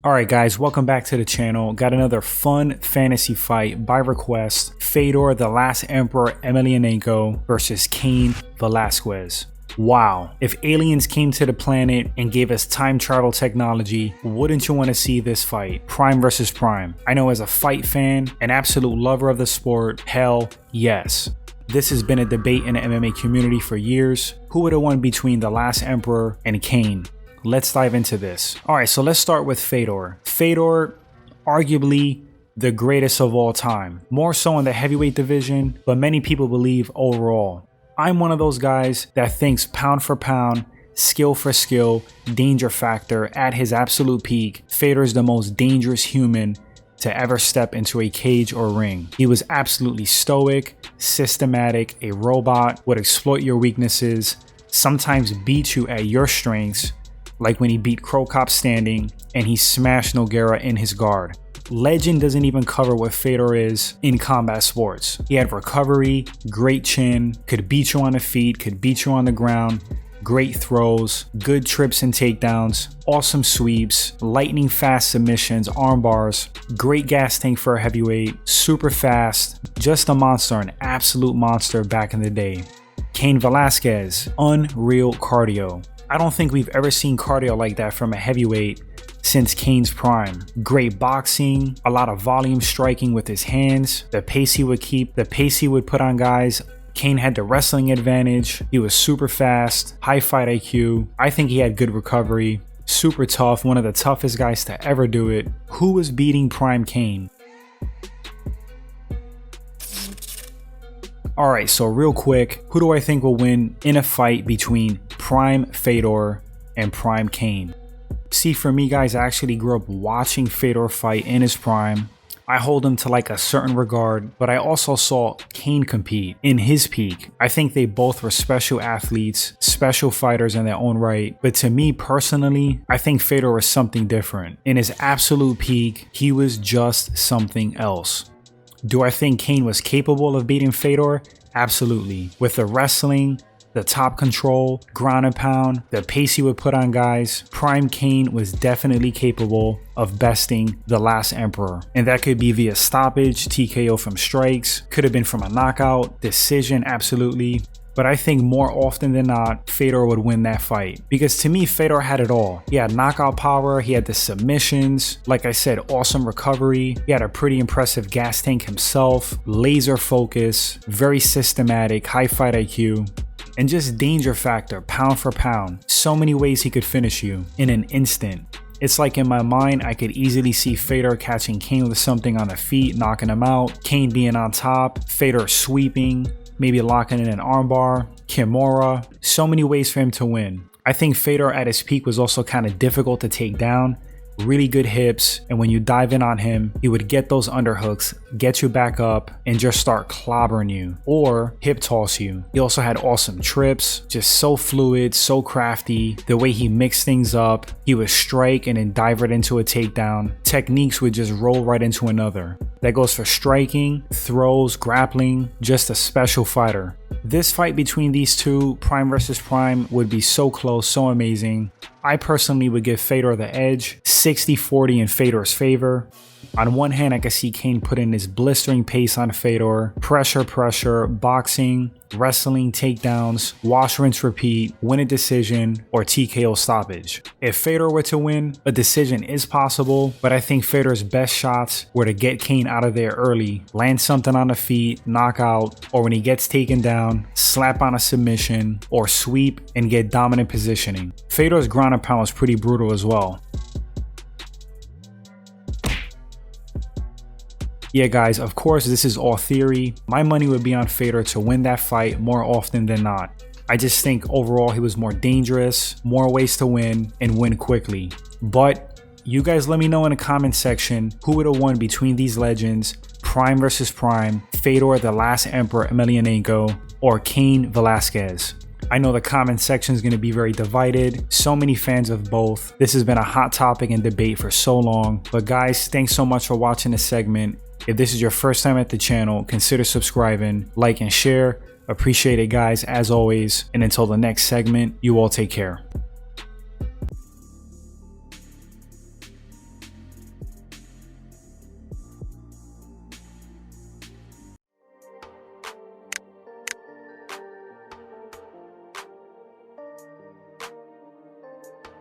Alright guys, welcome back to the channel. Got another fun fantasy fight by request. Fedor the Last Emperor Emelianenko versus Cain Velasquez. Wow, if aliens came to the planet and gave us time travel technology, wouldn't you want to see this fight? Prime versus Prime. I know as a fight fan, an absolute lover of the sport, hell yes. This has been a debate in the MMA community for years. Who would have won between the Last Emperor and Cain? Let's dive into this. Alright, so let's start with Fedor. Fedor, arguably the greatest of all time. More so in the heavyweight division, but many people believe overall. I'm one of those guys that thinks pound for pound, skill for skill, danger factor at his absolute peak, Fedor is the most dangerous human to ever step into a cage or ring. He was absolutely stoic, systematic, a robot, would exploit your weaknesses, sometimes beat you at your strengths, like when he beat Cro Cop standing and he smashed Nogueira in his guard. Legend doesn't even cover what Fedor is in combat sports. He had recovery, great chin, could beat you on the feet, could beat you on the ground, great throws, good trips and takedowns, awesome sweeps, lightning fast submissions, arm bars, great gas tank for a heavyweight, super fast, just a monster, an absolute monster back in the day. Cain Velasquez, unreal cardio. I don't think we've ever seen cardio like that from a heavyweight since Cain's prime. Great boxing, a lot of volume striking with his hands, the pace he would keep, the pace he would put on guys. Cain had the wrestling advantage, he was super fast, high fight IQ, I think he had good recovery, super tough, one of the toughest guys to ever do it. Who was beating prime Cain? Alright, so real quick, who do I think will win in a fight between Prime Fedor and Prime Cain? See, for me guys, I actually grew up watching Fedor fight in his prime. I hold him to like a certain regard, but I also saw Cain compete in his peak. I think they both were special athletes, special fighters in their own right. But to me personally, I think Fedor was something different. In his absolute peak, he was just something else. Do I think Cain was capable of beating Fedor? Absolutely. With the wrestling, the top control, ground and pound, the pace he would put on guys, Prime Cain was definitely capable of besting the Last Emperor. And that could be via stoppage, TKO from strikes, could have been from a knockout, decision, absolutely. But I think more often than not, Fedor would win that fight. Because to me, Fedor had it all. He had knockout power, he had the submissions, like I said, awesome recovery, he had a pretty impressive gas tank himself, laser focus, very systematic, high fight IQ, and just danger factor, pound for pound. So many ways he could finish you in an instant. It's like in my mind, I could easily see Fedor catching Cain with something on the feet, knocking him out, Cain being on top, Fedor sweeping, maybe locking in an armbar, Kimura, so many ways for him to win. I think Fedor at his peak was also kind of difficult to take down. Really good hips, and when you dive in on him, he would get those underhooks, get you back up, and just start clobbering you, or hip toss you. He also had awesome trips, just so fluid, so crafty. The way he mixed things up, he would strike and then dive right into a takedown. Techniques would just roll right into another. That goes for striking, throws, grappling, just a special fighter. This fight between these two, Prime versus Prime, would be so close, so amazing. I personally would give Fedor the edge, 60-40 in Fedor's favor. On one hand, I could see Cain put in his blistering pace on Fedor, pressure, boxing, wrestling, takedowns, wash, rinse, repeat, win a decision, or TKO stoppage. If Fedor were to win, a decision is possible, but I think Fedor's best shots were to get Cain out of there early, land something on the feet, knock out, or when he gets taken down, slap on a submission, or sweep and get dominant positioning. Fedor's ground and pound was pretty brutal as well. Yeah guys, of course this is all theory. My money would be on Fedor to win that fight more often than not. I just think overall he was more dangerous, more ways to win, and win quickly. But you guys let me know in the comment section who would have won between these legends, Prime versus Prime, Fedor the Last Emperor Emelianenko, or Cain Velasquez. I know the comment section is going to be very divided, so many fans of both. This has been a hot topic and debate for so long. But guys, thanks so much for watching this segment. If this is your first time at the channel, consider subscribing, like and share. Appreciate it guys, as always. And until the next segment, you all take care.